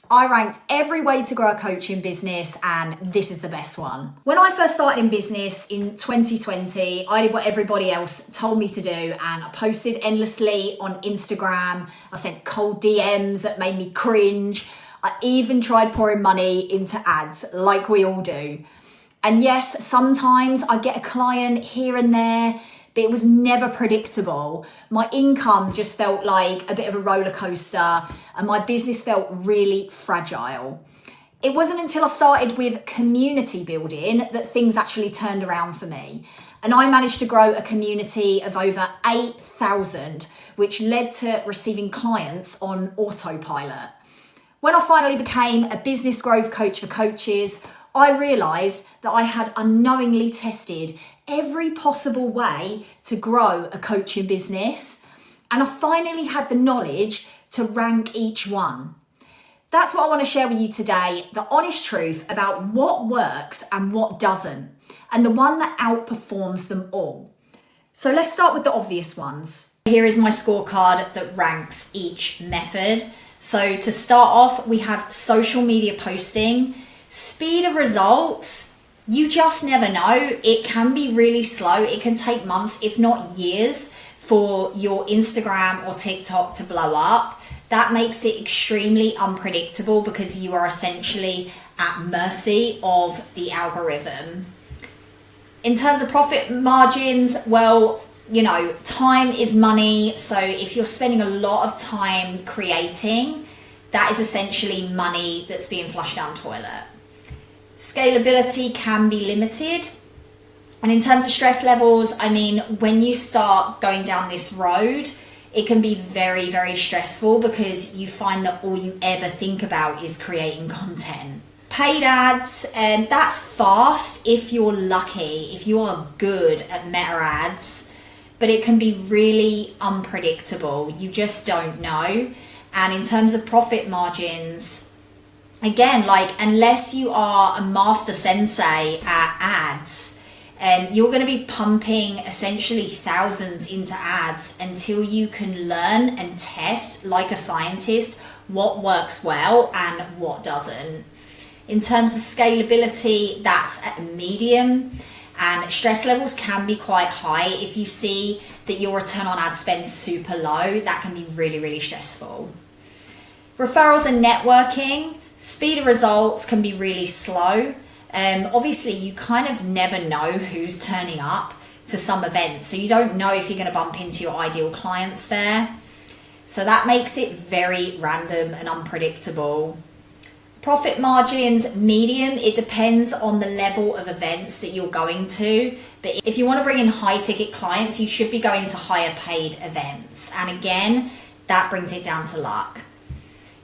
I ranked every way to grow a coaching business, and this is the best one. When I first started in business in 2020, I did what everybody else told me to do, and I posted endlessly on Instagram. I sent cold DMs that made me cringe. I even tried pouring money into ads, like we all do. And yes, sometimes I get a client here and there, but it was never predictable. My income just felt like a bit of a roller coaster, and my business felt really fragile. It wasn't until I started with community building that things actually turned around for me. And I managed to grow a community of over 8,000, which led to receiving clients on autopilot. When I finally became a business growth coach for coaches, I realised that I had unknowingly tested every possible way to grow a coaching business, and I finally had the knowledge to rank each one. That's what I want to share with you today, the honest truth about what works and what doesn't, and the one that outperforms them all. So let's start with the obvious ones. Here is my scorecard that ranks each method. So to start off, we have social media posting. Speed of results, you just never know. It can be really slow. It can take months, if not years, for your Instagram or TikTok to blow up. That makes it extremely unpredictable because you are essentially at mercy of the algorithm. In terms of profit margins, well, time is money. So if you're spending a lot of time creating, that is essentially money that's being flushed down the toilet. Scalability can be limited. And in terms of stress levels, when you start going down this road, it can be very, very stressful because you find that all you ever think about is creating content. Paid ads, that's fast if you're lucky, if you are good at meta ads, but it can be really unpredictable. You just don't know. And in terms of profit margins, again, unless you are a master sensei at ads, you're going to be pumping essentially thousands into ads until you can learn and test like a scientist what works well and what doesn't. In terms of scalability, that's at a medium, and stress levels can be quite high. If you see that your return on ad spend is super low, that can be really, really stressful. Referrals and networking, speed of results can be really slow. Obviously, you kind of never know who's turning up to some event, so you don't know if you're going to bump into your ideal clients there. So that makes it very random and unpredictable. Profit margins, medium. It depends on the level of events that you're going to. But if you want to bring in high ticket clients, you should be going to higher paid events. And again, that brings it down to luck.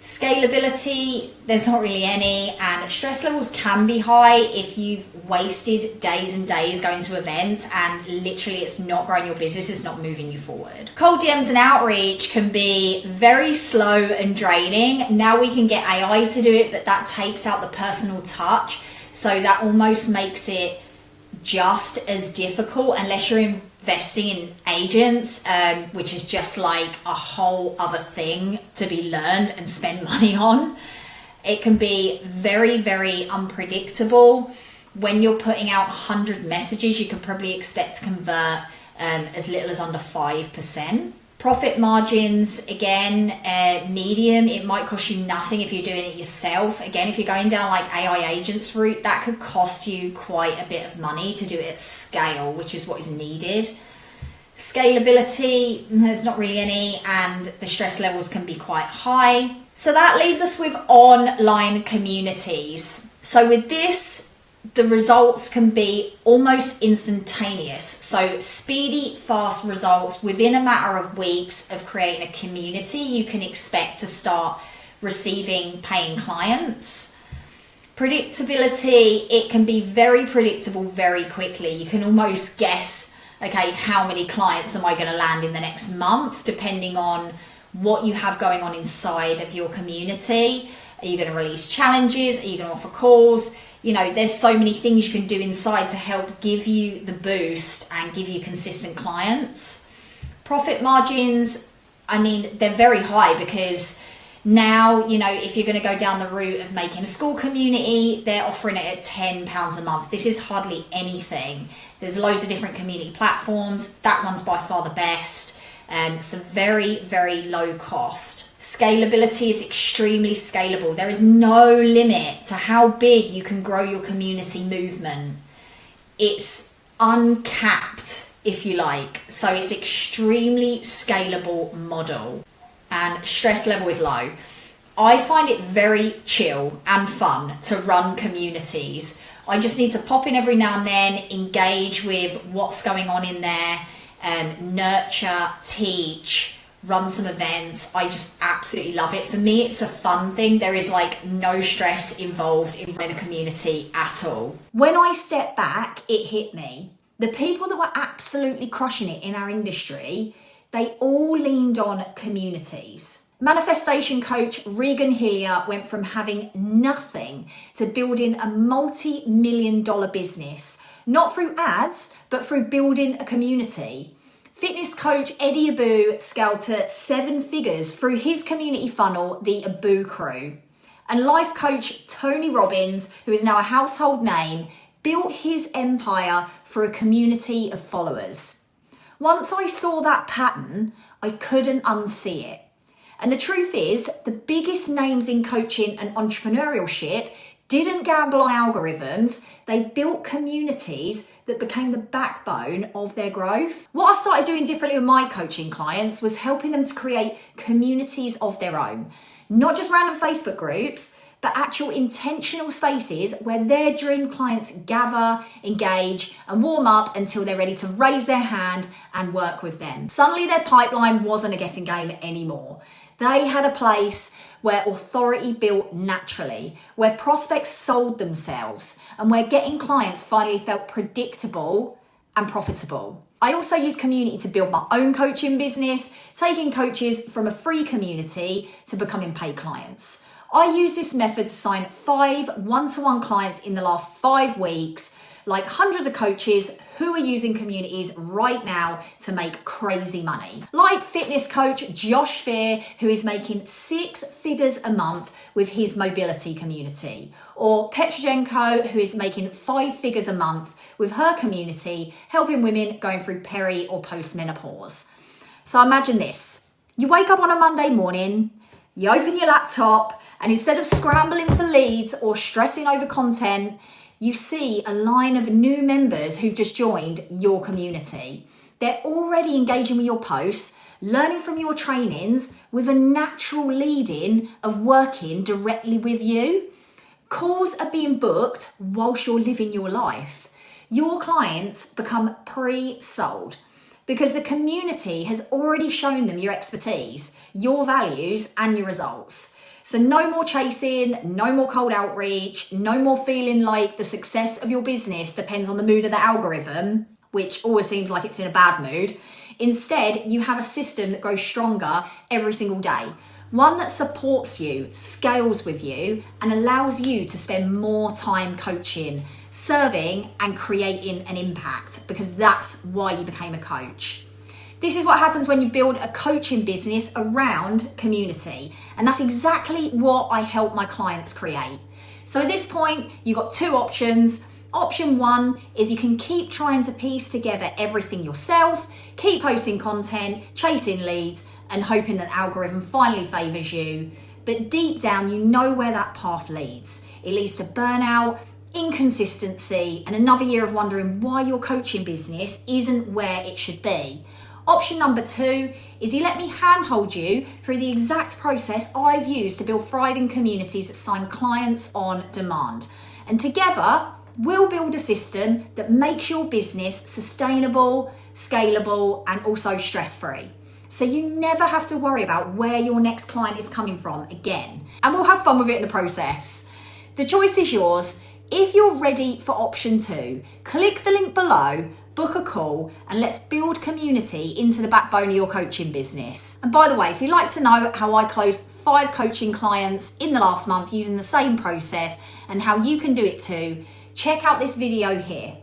Scalability, there's not really any, and stress levels can be high if you've wasted days and days going to events and literally it's not growing your business, it's not moving you forward. Cold DMs and outreach can be very slow and draining. Now we can get AI to do it, but that takes out the personal touch. So that almost makes it just as difficult unless you're investing in agents, which is just like a whole other thing to be learned and spend money on. It can be very, very unpredictable. When you're putting out 100 messages, you can probably expect to convert as little as under 5%. Profit margins, again, medium. It might cost you nothing if you're doing it yourself. Again, if you're going down like AI agents route, that could cost you quite a bit of money to do it at scale, which is what is needed. Scalability, there's not really any, and the stress levels can be quite high. So that leaves us with online communities. So with this, the results can be almost instantaneous. So speedy, fast results within a matter of weeks of creating a community, you can expect to start receiving paying clients. Predictability, it can be very predictable very quickly. You can almost guess, okay, how many clients am I going to land in the next month, depending on what you have going on inside of your community. Are you going to release challenges? Are you going to offer calls? There's so many things you can do inside to help give you the boost and give you consistent clients. Profit margins, they're very high because Now, if you're going to go down the route of making a school community, they're offering it at £10 a month. This is hardly anything. There's loads of different community platforms. That one's by far the best. It's a very, very low cost. Scalability is extremely scalable. There is no limit to how big you can grow your community movement. It's uncapped, if you like. So it's extremely scalable model. And stress level is low. I find it very chill and fun to run communities. I just need to pop in every now and then, engage with what's going on in there, nurture, teach, run some events. I just absolutely love it. For me, it's a fun thing. There is no stress involved in running a community at all. When I stepped back, it hit me. The people that were absolutely crushing it in our industry, they all leaned on communities. Manifestation coach Regan Hillier went from having nothing to building a multi-million-dollar business, not through ads, but through building a community. Fitness coach Eddie Abu scaled to 7 figures through his community funnel, the Abu Crew. And life coach Tony Robbins, who is now a household name, built his empire through a community of followers. Once I saw that pattern, I couldn't unsee it. And the truth is, the biggest names in coaching and entrepreneurship didn't gamble on algorithms. They built communities that became the backbone of their growth. What I started doing differently with my coaching clients was helping them to create communities of their own. Not just random Facebook groups, but actual intentional spaces where their dream clients gather, engage, and warm up until they're ready to raise their hand and work with them. Suddenly their pipeline wasn't a guessing game anymore. They had a place where authority built naturally, where prospects sold themselves, and where getting clients finally felt predictable and profitable. I also use community to build my own coaching business, taking coaches from a free community to becoming paid clients. I use this method to sign 5 one-to-one clients in the last 5 weeks, like hundreds of coaches who are using communities right now to make crazy money. Like fitness coach Josh Fear, who is making 6 figures a month with his mobility community. Or Petrojenko, who is making 5 figures a month with her community, helping women going through peri or post-menopause. So imagine this. You wake up on a Monday morning, you open your laptop, and instead of scrambling for leads or stressing over content, you see a line of new members who've just joined your community. They're already engaging with your posts, learning from your trainings with a natural lead-in of working directly with you. Calls are being booked whilst you're living your life. Your clients become pre-sold because the community has already shown them your expertise, your values, and your results. So no more chasing, no more cold outreach, no more feeling like the success of your business depends on the mood of the algorithm, which always seems like it's in a bad mood. Instead, you have a system that grows stronger every single day. One that supports you, scales with you, and allows you to spend more time coaching, serving, and creating an impact, because that's why you became a coach. This is what happens when you build a coaching business around community. And that's exactly what I help my clients create. So at this point, you've got 2 options. Option 1 is you can keep trying to piece together everything yourself, keep posting content, chasing leads, and hoping that the algorithm finally favors you. But deep down, you know where that path leads. It leads to burnout, inconsistency, and another year of wondering why your coaching business isn't where it should be. Option number 2 is you let me handhold you through the exact process I've used to build thriving communities that sign clients on demand. And together, we'll build a system that makes your business sustainable, scalable, and also stress-free. So you never have to worry about where your next client is coming from again. And we'll have fun with it in the process. The choice is yours. If you're ready for option 2, click the link below, book a call, and let's build community into the backbone of your coaching business. And by the way, if you'd like to know how I closed 5 coaching clients in the last month using the same process and how you can do it too, check out this video here.